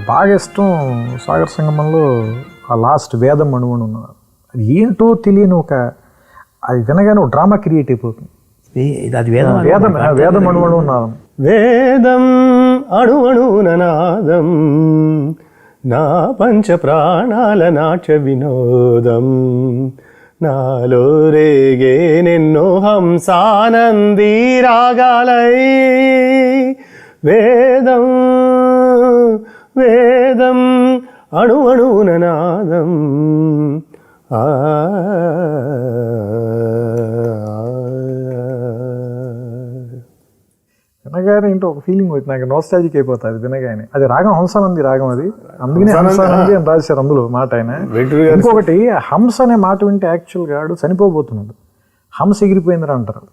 బాగా ఇష్టం సాగర్ సంగమంలో ఆ లాస్ట్ వేదం అణువును ఉన్నారు. అది ఏంటో తెలియని ఒక, అది వినగానే ఒక డ్రామా క్రియేట్ అయిపోతుంది. అది వేదం వేదం వేదం అణువణు నాదం. వేదం అణువణునాదం నా పంచ ప్రాణాల నాట్య వినోదం నాలో రేగే నిన్నో హంసానందీ రాగాలై వేదం వేదం అణువణునాదం వినగానే ఏంటో ఒక ఫీలింగ్ వచ్చి నాకు నోస్టాలజిక్ అయిపోతుంది వినగానే. అది రాగం హంసానంది రాగం, అది అందుకనే హంసానంది అని రాశారు అందులో మాట ఆయన. ఇంకొకటి హంస అనే మాట వింటే యాక్చువల్గా ఆడు చనిపోబోతున్నాడు, హంస ఎగిరిపోయిందని అంటారు.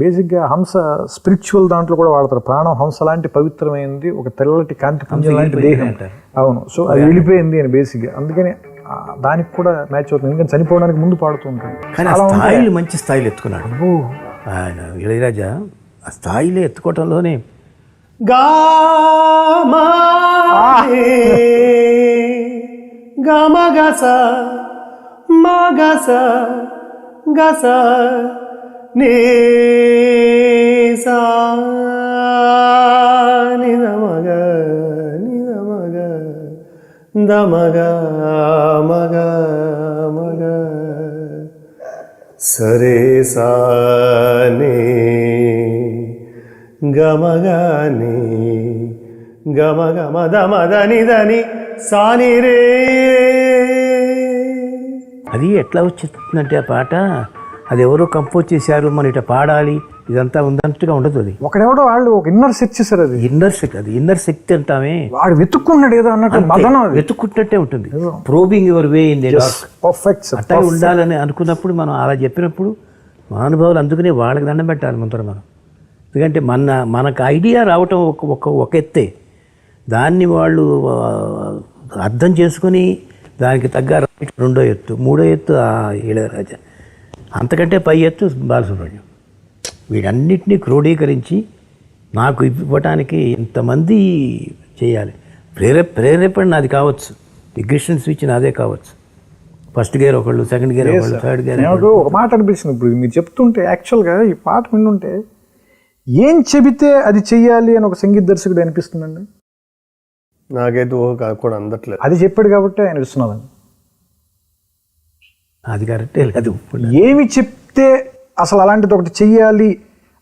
బేసిక్గా హంస స్పిరిచువల్ దాంట్లో కూడా వాడతారు. ప్రాణం హంస లాంటి పవిత్రమైనది, ఒక తెల్లటి కాంతి పుంజం లాంటి దేహం. అవును, సో అది వెళ్ళిపోయింది అని బేసిక్గా, అందుకని దానికి కూడా మ్యాచ్ అవుతుంది. ఎందుకంటే చనిపోవడానికి ముందు పాడుతూ ఉంటాడు. కానీ స్థాయిలు మంచి స్థాయిలు ఎత్తుకున్నాడు ఆయన ఇళయరాజా. ఆ స్థాయిలో ఎత్తుకోవటంలోనే గమగస మగస గస నీసా నిదమగ నిదమగ దమగ మగ మగ సరే సాని గమగని గమగ మద మదని దని సాని రే. అది ఎట్లా వచ్చిందంటే ఆ పాట, అది ఎవరో కంపోజ్ చేశారు, మన ఇట పాడాలి ఇదంతా ఉందన్నట్టుగా ఉండదు. అది ఒకడెవడో వాళ్ళు ఒక ఇన్నర్ సెట్ చేశారు. అది ఇన్నర్ శక్తి, అది ఇన్నర్ శక్తి అంటామే. వాడు వెతుక్కున్నాడు ఏదో అన్నట్టు, మదనం వెతుక్కుంటున్నట్టే ఉంటుంది. Probing your way in the dark. Perfect అట్లా ఉండాలని అనుకున్నప్పుడు మనం అలా చెప్పినప్పుడు మహానుభావులు అందుకనే వాళ్ళకి దండం పెట్టాలి ముందర మనం. ఎందుకంటే మనకు ఐడియా రావటం ఒక ఎత్తే, దాన్ని వాళ్ళు అర్థం చేసుకుని దానికి తగ్గ రెండో ఎత్తు, మూడో ఎత్తు ఆ ఇళయరాజా, అంతకంటే పై ఎత్తు బాలసుబ్రహ్మణ్యం. వీటన్నిటినీ క్రోడీకరించి నాకు ఇవ్వటానికి ఇంతమంది చేయాలి. ప్రేరేపణ నాది కావచ్చు, ఇగ్నిషన్ స్విచ్ నాదే కావచ్చు. ఫస్ట్ గేర్ ఒకళ్ళు, సెకండ్ గేర్ ఒకళ్ళు, థర్డ్ గేర్. నాకు ఒక మాట అనిపిస్తుంది ఇప్పుడు మీరు చెప్తుంటే, యాక్చువల్గా ఈ పాట వింటుంటే ఏం చెబితే అది చెయ్యాలి అని ఒక సంగీత దర్శకుడు అనిపిస్తుందండి. నాకైతే కూడా అందట్లేదు. అది చెప్పాడు కాబట్టి అనిపిస్తున్నదండి. అది కరెక్టే. అది ఏమి చెప్తే అసలు అలాంటిది ఒకటి చెయ్యాలి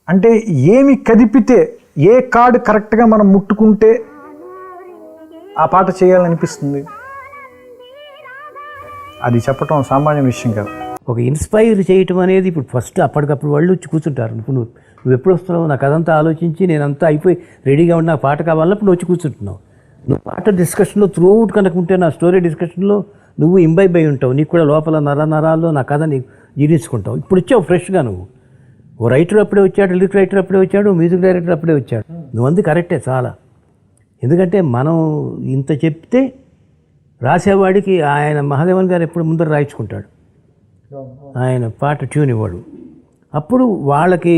అంటే, ఏమి కదిపితే, ఏ కార్డు కరెక్ట్గా మనం ముట్టుకుంటే ఆ పాట చేయాలనిపిస్తుంది, అది చెప్పటం సామాన్య విషయం కాదు. ఒక ఇన్స్పైర్ చేయటం అనేది ఇప్పుడు ఫస్ట్ అప్పటికప్పుడు వాళ్ళు వచ్చి కూర్చుంటారు. ఇప్పుడు నువ్వు ఎప్పుడు వస్తున్నావు, నాకు అదంతా ఆలోచించి నేనంతా అయిపోయి రెడీగా ఉన్న పాట కావాలన్నప్పుడు వచ్చి కూర్చుంటున్నావు. నువ్వు పాట డిస్కషన్లో త్రూ అవుట్ కనుకుంటే, నా స్టోరీ డిస్కషన్లో నువ్వు ఇంబైబ్ అయి ఉంటావు. నీకు కూడా లోపల నరాల్లో నా కథ నీకు జీర్ణించుకుంటావు. ఇప్పుడు వచ్చావు ఫ్రెష్గా. నువ్వు ఓ రైటర్ అప్పుడే వచ్చాడు, లిరిక్ రైటర్ అప్పుడే వచ్చాడు, మ్యూజిక్ డైరెక్టర్ అప్పుడే వచ్చాడు. నువ్వు అంది కరెక్టే చాలా. ఎందుకంటే మనం ఇంత చెప్తే రాసేవాడికి ఆయన మహాదేవన్ గారు ఎప్పుడు ముందర రాయించుకుంటాడు, ఆయన పాట ట్యూన్ ఇవ్వడు. అప్పుడు వాళ్ళకి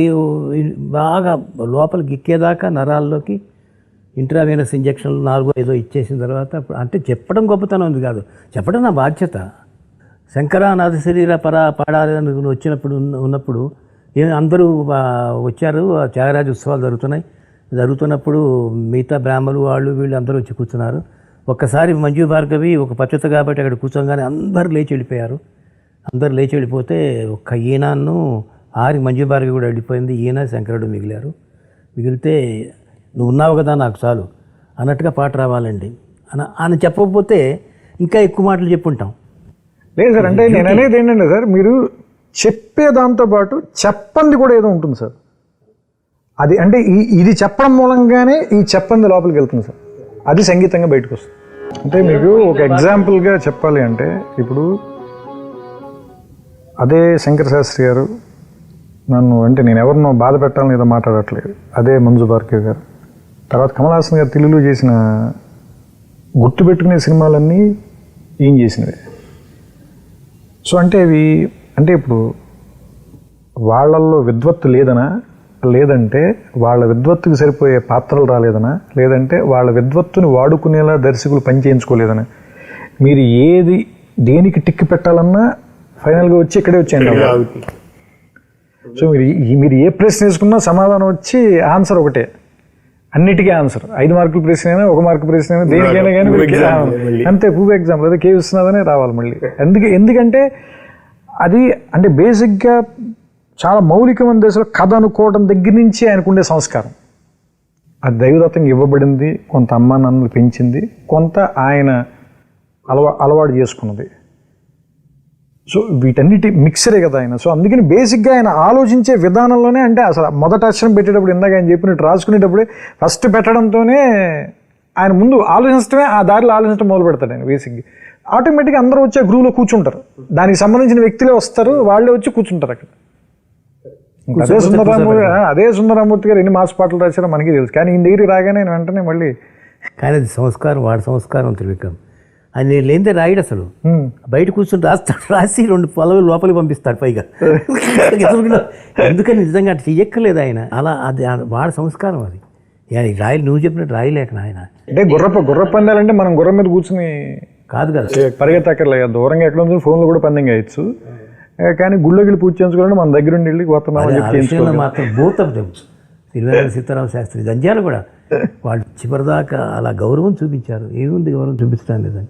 బాగా లోపలికి ఎక్కేదాకా నరాల్లోకి ఇంట్రావెనస్ ఇంజక్షన్లు 4-5 ఇచ్చేసిన తర్వాత, అంటే చెప్పడం గొప్పతనం ఉంది కాదు, చెప్పడం నా బాధ్యత. శంకరానాథ శరీర పాడాలి అని ఉన్నప్పుడు అందరూ వచ్చారు. త్యాగరాజ ఉత్సవాలు జరుగుతున్నప్పుడు మిగతా బ్రాహ్మణులు వాళ్ళు వీళ్ళు అందరూ వచ్చి కూర్చున్నారు. ఒక్కసారి మంజు భార్గవి ఒక పచ్చత కాబట్టి అక్కడ కూర్చోగానే అందరూ లేచి వెళ్ళిపోయారు. అందరూ లేచి వెళ్ళిపోతే ఒక్క ఈయనను మంజు భార్గవి కూడా వెళ్ళిపోయింది. ఈయన శంకరుడు మిగిలితే నువ్వు ఉన్నావు కదా నాకు చాలు అన్నట్టుగా పాట రావాలండి అని చెప్పకపోతే ఇంకా ఎక్కువ మాటలు చెప్పుంటాం. లేదు సార్, అంటే నేను అనేది ఏంటంటే సార్, మీరు చెప్పే దాంతోపాటు చెప్పంది కూడా ఏదో ఉంటుంది సార్. అది అంటే ఇది చెప్పడం మూలంగానే ఈ చెప్పంది లోపలికి వెళ్తుంది సార్, అది సంగీతంగా బయటకు వస్తుంది. అంటే మీకు ఒక ఎగ్జాంపుల్గా చెప్పాలి అంటే, ఇప్పుడు అదే శంకర శాస్త్రి గారు నన్ను, అంటే నేను ఎవరినో బాధ పెట్టాలని ఏదో మాట్లాడట్లేదు, అదే మంజు భార్గవి గారు, తర్వాత కమల్ హాసన్ గారు తెలుగులో చేసిన గుర్తుపెట్టుకునే సినిమాలన్నీ ఏం చేసినవి. సో అంటే అవి, అంటే ఇప్పుడు వాళ్ళల్లో విద్వత్తు లేదనా, లేదంటే వాళ్ళ విద్వత్తుకి సరిపోయే పాత్రలు రాలేదనా, లేదంటే వాళ్ళ విద్వత్తుని వాడుకునేలా దర్శకులు పని చేయించుకోలేదనా, మీరు దేనికి టిక్కి పెట్టాలన్నా ఫైనల్గా వచ్చి ఇక్కడే వచ్చేయండి. సో మీరు ఏ ప్రశ్న వేసుకున్నా సమాధానం వచ్చి ఆన్సర్ ఒకటే, అన్నిటికీ ఆన్సర్. 5 మార్కుల ప్రశ్న అయినా 1 మార్కు ప్రశ్న అయినా దేనికైనా కానీ అంతే. పూర్వ ఎగ్జాంపుల్ అదే కేవ్ విశ్వనాథనే రావాలి మళ్ళీ. ఎందుకంటే అది అంటే బేసిక్గా చాలా మౌలికమైన దశలో కథ అనుకోవడం దగ్గర నుంచి ఆయనకుండే సంస్కారం. అది దైవదత్తంగా ఇవ్వబడింది, కొంత అమ్మా నాన్నలు పెంచింది, కొంత ఆయన అలవాటు చేసుకున్నది. సో వీటన్నిటి మిక్సరే కదా ఆయన. సో అందుకని బేసిక్గా ఆయన ఆలోచించే విధానంలోనే, అంటే అసలు మొదట అక్షరం పెట్టేటప్పుడు ఇందాక ఆయన చెప్పినట్టు రాసుకునేటప్పుడే ఫస్ట్ పెట్టడంతోనే ఆయన ముందు ఆలోచించడమే, ఆ దారిలో ఆలోచించడం మొదలు పెడతాడు ఆయన. బేసిక్గా ఆటోమేటిక్గా అందరూ వచ్చి ఆ గ్రూవ్లో కూర్చుంటారు, దానికి సంబంధించిన వ్యక్తులే వస్తారు, వాళ్ళే వచ్చి కూర్చుంటారు అక్కడ. అదే సుందరమూర్తి గారు ఎన్ని మాస్ పాటలు రాశారో మనకి తెలుసు, కానీ ఈ దగ్గరికి రాగానే ఆయన వెంటనే మళ్ళీ. కానీ అది సంస్కారం, వాడి సంస్కారం త్రివిక్రమ్. అది నేను లేనిదే రాయడు అసలు. బయట కూర్చొని రాసి 2 పొలవులు లోపలికి పంపిస్తాడు పైగా. ఎందుకని నిజంగా అట్లా చెయ్యక్కర్లేదు ఆయన. అలా అది వాడి సంస్కారం అది. రాయలు నువ్వు చెప్పినట్టు రాయలేక ఆయన. అంటే గుర్ర పందాలంటే మనం గుర్రం మీద కూర్చుని కాదు కదా, పరిగెత్తక్కర్లేదు, దూరంగా ఎక్కడ ఉంది ఫోన్లో కూడా పందెం వేయచ్చు. కానీ గుళ్ళోకి వెళ్ళి పూజ చేయించుకోవాలంటే మన దగ్గర ఉండి వెళ్ళి మాత్రం భూతం సిరివెన్నెల సీతారామ శాస్త్రి జంధ్యాలు కూడా వాళ్ళు చివరిదాకా అలా గౌరవం చూపించారు. ఏముంది గౌరవం చూపించడం లేదని.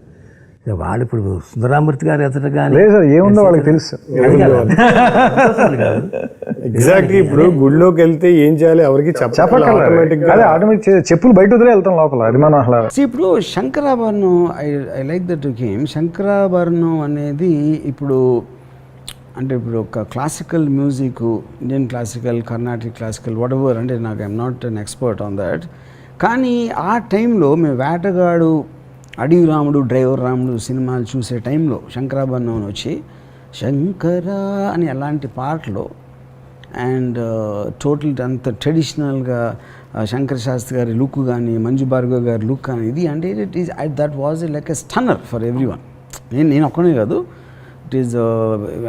వాళ్ళు ఇప్పుడు సుందరామూర్తి గారు ఎదుట కానీ ఏముందో వాళ్ళకి తెలుసు. ఎగ్జాక్ట్ ఇప్పుడు గుడిలోకి వెళ్తే ఏం చేయాలి ఎవరికి ఆటోమేటిక్ చెప్పులు బయట వదిలే వెళ్తాం లోపల. అది మనం అలా ఇప్పుడు Shankarabharanam, I like that game. Shankarabharanam అనేది ఇప్పుడు అంటే ఇప్పుడు ఒక classical music, Indian classical, Carnatic classical, whatever, అంటే నాకు I'm not an expert on that. కానీ ఆ టైంలో మేము వేటగాడు, అడవి రాముడు, డ్రైవర్ రాముడు సినిమాలు చూసే టైంలో శంకరాభరణం వచ్చి శంకరా అని అలాంటి పాటలు అండ్ టోటల్ అంత ట్రెడిషనల్గా శంకర శాస్త్రి గారి లుక్ కానీ, మంజు భార్గవ్ గారి లుక్ కానీ, ఇది అంటే it is that was like a stunner for everyone. నేను ఒక్కనే కాదు, ఇట్ ఈస్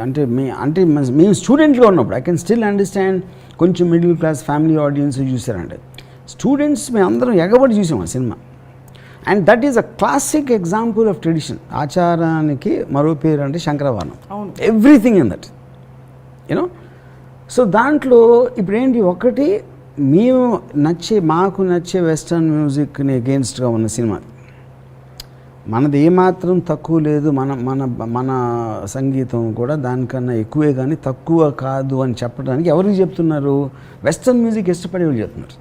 అంటే మేము స్టూడెంట్గా ఉన్నప్పుడు ఐ కెన్ స్టిల్ అండర్స్టాండ్. కొంచెం మిడిల్ క్లాస్ ఫ్యామిలీ ఆడియన్స్ చూసారంటే స్టూడెంట్స్ మేము అందరం ఎగబడి చూసాం ఆ సినిమా. And that is a classic example of tradition. ఆచారానికి మరో పేరు అంటే Sankarabharanam. Everything in that you know. So దాంట్లో ఇప్పుడు ఏంటి, ఒకటి మాకు నచ్చే వెస్టర్న్ మ్యూజిక్ని అగెయిన్స్ట్గా ఉన్న సినిమా. మనది ఏమాత్రం తక్కువ లేదు, మన సంగీతం కూడా దానికన్నా ఎక్కువే కానీ తక్కువ కాదు అని చెప్పడానికి ఎవరికి చెప్తున్నారు? వెస్టర్న్ మ్యూజిక్ ఇష్టపడే వాళ్ళు చెప్తున్నారు.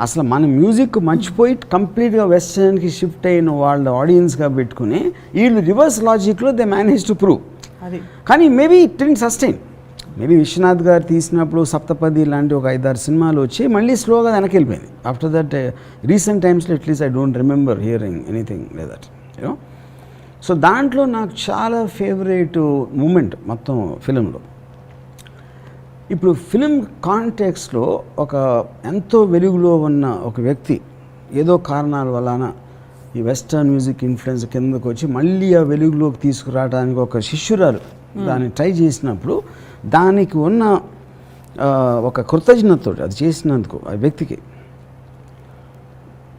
అసలు మన మ్యూజిక్ మర్చిపోయి కంప్లీట్గా వెస్టర్న్కి షిఫ్ట్ అయిన వాళ్ళ ఆడియన్స్గా పెట్టుకుని వీళ్ళు రివర్స్ లాజిక్లో దే మేనేజ్ టు ప్రూవ్. కానీ maybe it didn't sustain. Maybe Viswanath garu తీసినప్పుడు సప్తపది లాంటి ఒక 5-6 సినిమాలు వచ్చి మళ్ళీ స్లోగా వెనక్కి వెళ్ళిపోయింది. ఆఫ్టర్ దట్ రీసెంట్ టైమ్స్లో at least I don't remember hearing anything like that you know. So దాంట్లో నాకు చాలా ఫేవరెట్ మూమెంట్ మొత్తం ఫిలింలో. ఇప్పుడు ఫిలిం కాంటెక్స్లో ఒక ఎంతో వెలుగులో ఉన్న ఒక వ్యక్తి ఏదో కారణాల వలన ఈ వెస్టర్న్ మ్యూజిక్ ఇన్ఫ్లుయెన్స్ కిందకు వచ్చి మళ్ళీ ఆ వెలుగులోకి తీసుకురావడానికి ఒక శిష్యురాలు దాన్ని ట్రై చేసినప్పుడు దానికి ఉన్న ఒక కృతజ్ఞతతో అది చేసినందుకు ఆ వ్యక్తికి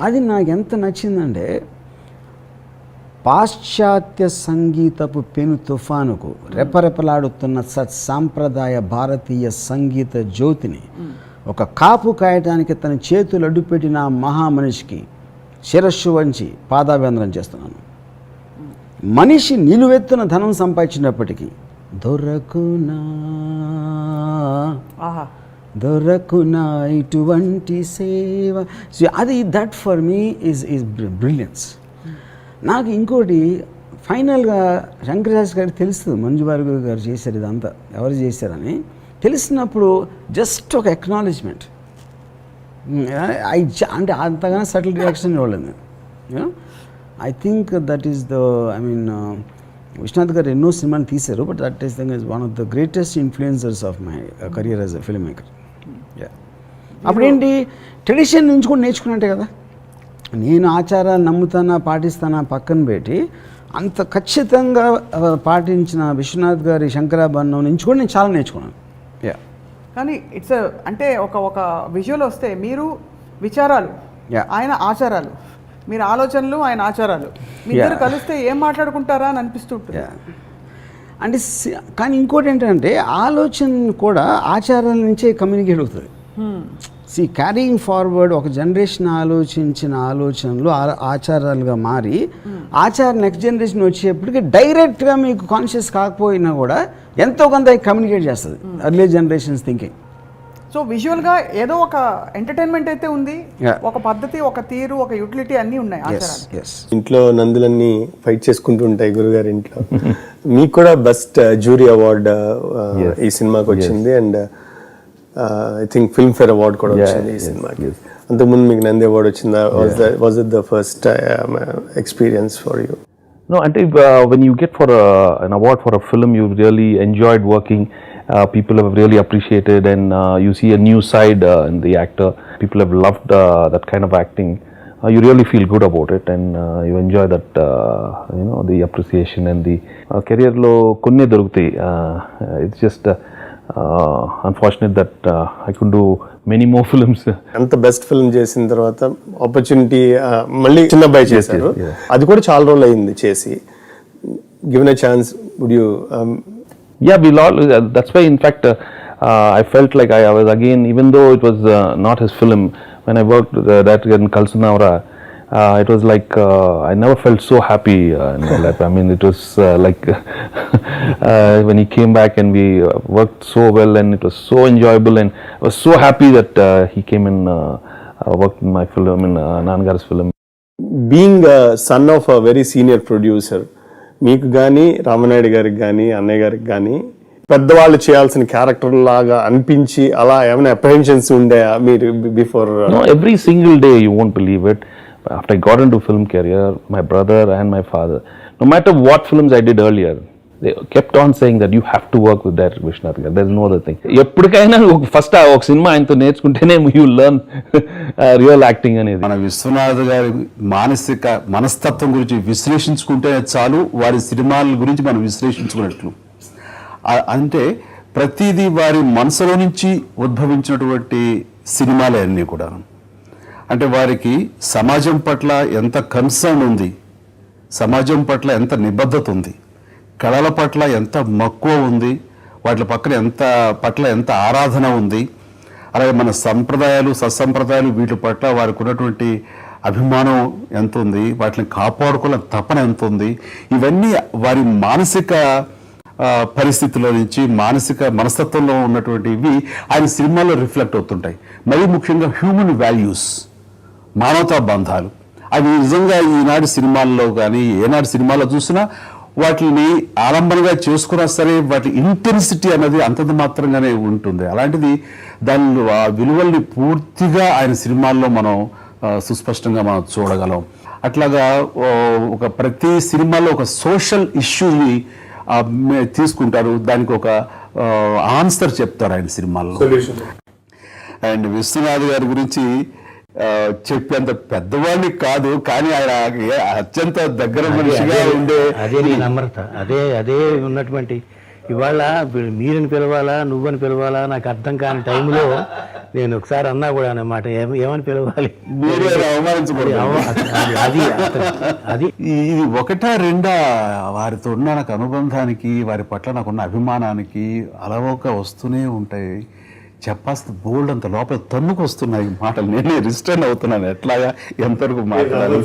అది నాకు ఎంత నచ్చిందంటే, పాశ్చాత్య సంగీతపు పెను తుఫానుకు రెపరెపలాడుతున్న సాంప్రదాయ భారతీయ సంగీత జ్యోతిని ఒక కాపు కాయటానికి తన చేతులు అడ్డుపెట్టిన మహామనిషికి శిరస్సు వంచి పాదాభివందనం చేస్తున్నాను. మనిషి నిలువెత్తున ధనం సంపాదించినప్పటికీ దొరకునా ఇటువంటి సేవ. అది that for me is brilliance. నాకు ఇంకోటి ఫైనల్గా శంకరశాస్త్రి గారికి తెలుస్తుంది మంజు భార్గవ్ గారు చేశారు ఇదంతా, ఎవరు చేశారని తెలిసినప్పుడు జస్ట్ ఒక ఎక్నాలెడ్జ్మెంట్. అంటే అంతగానో సటిల్ రియాక్షన్ ఇవ్వలేదు. You know I think that is the Viswanath garu ఎన్నో సినిమాలు తీశారు, but that is thing is one of the greatest influencers of my career as a film maker. అప్పుడేంటి ట్రెడిషన్ నుంచి కూడా నేర్చుకున్నట్టే కదా. నేను ఆచారాలు నమ్ముతానా పాటిస్తానా పక్కన పెట్టి అంత ఖచ్చితంగా పాటించిన విశ్వనాథ్ గారి శంకరాభరణం నుంచి కూడా నేను చాలా నేర్చుకున్నాను. కానీ ఇట్స్ అంటే ఒక విజువల్ వస్తే మీరు విచారాలు, ఆయన ఆచారాలు, మీరు ఆలోచనలు, ఆయన ఆచారాలు, మీ ఇద్దరు కలిస్తే ఏం మాట్లాడుకుంటారా అని అనిపిస్తుంటుంది. అంటే కానీ ఇంకోటి ఏంటంటే ఆలోచన కూడా ఆచారాల నుంచే కమ్యూనికేట్ అవుతుంది. క్యారీయింగ్ ఫార్వర్డ్ ఒక జనరేషన్ ఆలోచించిన ఆలోచనలు ఆచారాలుగా మారి నెక్స్ట్ జనరేషన్ వచ్చేప్పటికి డైరెక్ట్గా మీకు కాన్షియస్ కాకపోయినా కూడా ఎంతో కొంత కమ్యూనికేట్ చేస్తుంది అర్లీ జనరేషన్స్ థింకింగ్. సో విజువల్గా ఏదో ఒక ఎంటర్టైన్మెంట్ అయితే ఉంది, ఒక పద్ధతి, ఒక తీరు, ఒక యూటిలిటీ అన్నీ ఉన్నాయి ఆచారాలు. ఇంట్లో నందులన్నీ ఫైట్ చేసుకుంటూ ఉంటాయి గురుగారి ఇంట్లో. మీకు కూడా బెస్ట్ జ్యూరీ అవార్డ్ ఈ సినిమాకి వచ్చింది, and I think film fair award కూడా వచ్చింది ఈ సినిమాకి. అంతకుముందు మీకు నంది అవార్డ్ వచ్చిందా? Was it the first experience for you? No, and when you get for an award for a film you really enjoyed working, people have really appreciated, and you see a new side in the actor. People have loved that kind of acting. You really feel good about it, and you enjoy that, the appreciation and the career lo kunne dorugutayi. It's just unfortunate that I couldn't do many more films. అంత best film చేసిన తర్వాత opportunity మళ్ళీ చిన్న అబ్బాయి చేశారు, అది కూడా చాలా రోజులు అయింది చేసి. Given a chance would you? Yeah, we'll all, that's why in fact I felt like I was again, even though it was not his film, when I worked that in Kalsunavara, it was like I never felt so happy in my life. I mean, it was like when he came back and we worked so well, and it was so enjoyable, and I was so happy that he came and worked in my film, in Nangar's film. Being a son of a very senior producer, మీకు కానీ రామనాయుడు గారికి కానీ అన్నయ్య గారికి కానీ పెద్దవాళ్ళు చేయాల్సిన character లాగా అనిపించి అలా ఏమైనా అప్రహెన్షన్స్ ఉండేయా మీరు before? No, every single day, you won't believe it. After I got into film career, my brother and my father, no matter what films I did earlier, they kept on saying that you have to work with Director Vishwanath garu. There's no other thing. ఎప్పటికైనా first ఒక cinema ఆయనతో నేర్చుకుంటేనే you learn real acting అనేది. మన విశ్వనాథ్ గారి మానసిక మనస్తత్వం గురించి విశ్లేషించుకుంటే చాలు, వారి సినిమాల గురించి మనం విశ్లేషించుకున్నట్లు. అంటే ప్రతిదీ వారి మనసులో నుంచి ఉద్భవించినటువంటి సినిమాలే అన్నీ కూడా. అంటే వారికి సమాజం పట్ల ఎంత కన్సర్న్ ఉంది, సమాజం పట్ల ఎంత నిబద్ధత ఉంది, కళల పట్ల ఎంత మక్కువ ఉంది, వాటి పట్ల ఎంత ఆరాధన ఉంది, అలాగే మన సంప్రదాయాలు సత్సంప్రదాయాలు వీటి పట్ల వారికి ఉన్నటువంటి అభిమానం ఎంత ఉంది, వాటిని కాపాడుకోవాల తపన ఎంత ఉంది, ఇవన్నీ వారి మానసిక పరిస్థితుల్లో నుంచి మానసిక మనస్తత్వంలో ఉన్నటువంటివి ఆయన సినిమాల్లో రిఫ్లెక్ట్ అవుతుంటాయి. మరీ ముఖ్యంగా హ్యూమన్ వాల్యూస్, మానవతా బంధాలు, అవి నిజంగా ఈనాటి సినిమాల్లో కానీ ఏనాటి సినిమాల్లో చూసినా వాటిని ఆలంబనగా చేసుకున్నా సరే వాటి ఇంటెన్సిటీ అనేది అంతంత మాత్రంగానే ఉంటుంది. అలాంటిది దాని విలువల్ని పూర్తిగా ఆయన సినిమాల్లో మనం సుస్పష్టంగా మనం చూడగలం. అట్లాగా ఒక ప్రతి సినిమాలో ఒక సోషల్ ఇష్యూని తీసుకుంటారు, దానికి ఒక ఆన్సర్ చెప్తారు ఆయన సినిమాల్లో. అండ్ విశ్వనాథ్ గారి గురించి చెప్పేంత పెద్దవాడిని కాదు, కానీ ఆయన అత్యంత దగ్గర మనిషిగా ఉండే అదే నీ నమ్రత, అదే ఉన్నటువంటి. ఇవాళ మీరని పిలవాలా నువ్వని పిలవాలా నాకు అర్థం కాని టైంలో నేను ఒకసారి అన్నా కూడా అన్నమాట, ఏమని పిలవాలి, అది ఇది ఒకటా రెండా వారితో ఉన్న నాకు అనుబంధానికి, వారి పట్ల నాకున్న అభిమానానికి అలవోక వస్తూనే ఉంటాయి. చెప్పాల్సి బోల్డ్ అంత లోపల తన్నుకు వస్తున్నాయి మాటలు. నేనే రిస్ట్రైన్ అవుతున్నాను, ఎట్లాగా ఎంతవరకు మాట్లాడాలి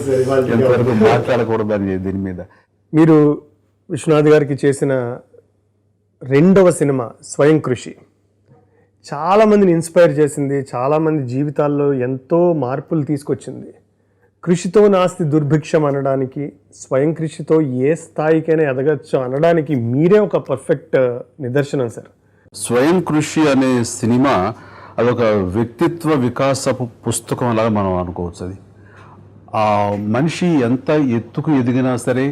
ఎంతవరకు మాట్లాడకూడదు అని దీని మీద. మీరు విశ్వనాథ్ గారికి చేసిన రెండవ సినిమా స్వయం కృషి చాలామందిని ఇన్స్పైర్ చేసింది, చాలామంది జీవితాల్లో ఎంతో మార్పులు తీసుకొచ్చింది. కృషితో నాస్తి దుర్భిక్షం అనడానికి, స్వయం కృషితో ఏ స్థాయికైనా ఎదగచ్చు అనడానికి మీరే ఒక పర్ఫెక్ట్ నిదర్శనం సార్. స్వయం కృషి అనే సినిమా అదొక వ్యక్తిత్వ వికాసపు పుస్తకం లాగా మనం అనుకోవచ్చు. అది ఆ మనిషి ఎంత ఎత్తుకు ఎదిగినా సరే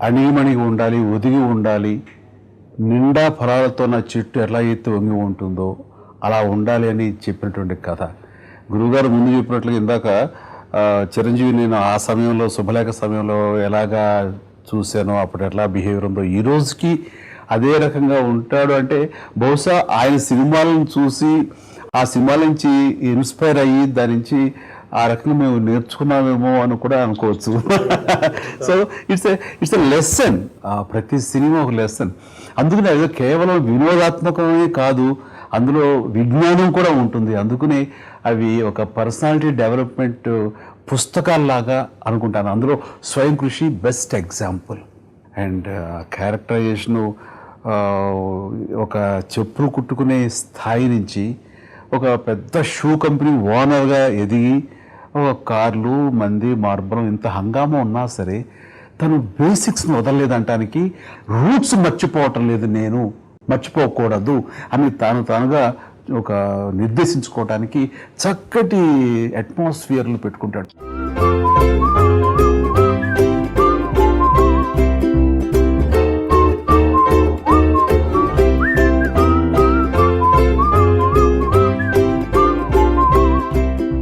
అణిగిమణిగి ఉండాలి, ఒదిగి ఉండాలి, నిండా ఫలాలతో నా చెట్టు ఎలా ఎత్తు వంగి ఉంటుందో అలా ఉండాలి అని చెప్పినటువంటి కథ. గురువుగారు ముందు చెప్పినట్లుగా ఇందాక చిరంజీవి నేను ఆ సమయంలో శుభలేఖ సమయంలో ఎలాగా చూశానో, అప్పుడు ఎట్లా బిహేవియర్ ఉందో, ఈ రోజుకి అదే రకంగా ఉంటాడు అంటే బహుశా ఆయన సినిమాలను చూసి ఆ సినిమాల నుంచి ఇన్స్పైర్ అయ్యి దాని నుంచి ఆ రకంగా మేము నేర్చుకున్నామేమో అని కూడా అనుకోవచ్చు. సో ఇట్స్ ఎ లెసన్, ప్రతి సినిమా ఒక లెసన్. అందుకనే అది కేవలం వినోదాత్మకమే కాదు, అందులో విజ్ఞానం కూడా ఉంటుంది. అందుకనే అవి ఒక పర్సనాలిటీ డెవలప్మెంట్ పుస్తకాల్లాగా అనుకుంటాను. అందులో స్వయం కృషి బెస్ట్ ఎగ్జాంపుల్. అండ్ క్యారెక్టరైజేషను ఒక చెప్పులు కుట్టుకునే స్థాయి నుంచి ఒక పెద్ద షూ కంపెనీ ఓనర్గా ఎదిగి ఒక కార్లు మంది మార్బలం ఇంత హంగామా ఉన్నా సరే తను బేసిక్స్ని వదలలేదంటానికి, రూట్స్ మర్చిపోవటం లేదు, నేను మర్చిపోకూడదు అని తానుగా ఒక నిర్దేశించుకోవటానికి చక్కటి అట్మాస్ఫియర్లు పెట్టుకుంటాడు.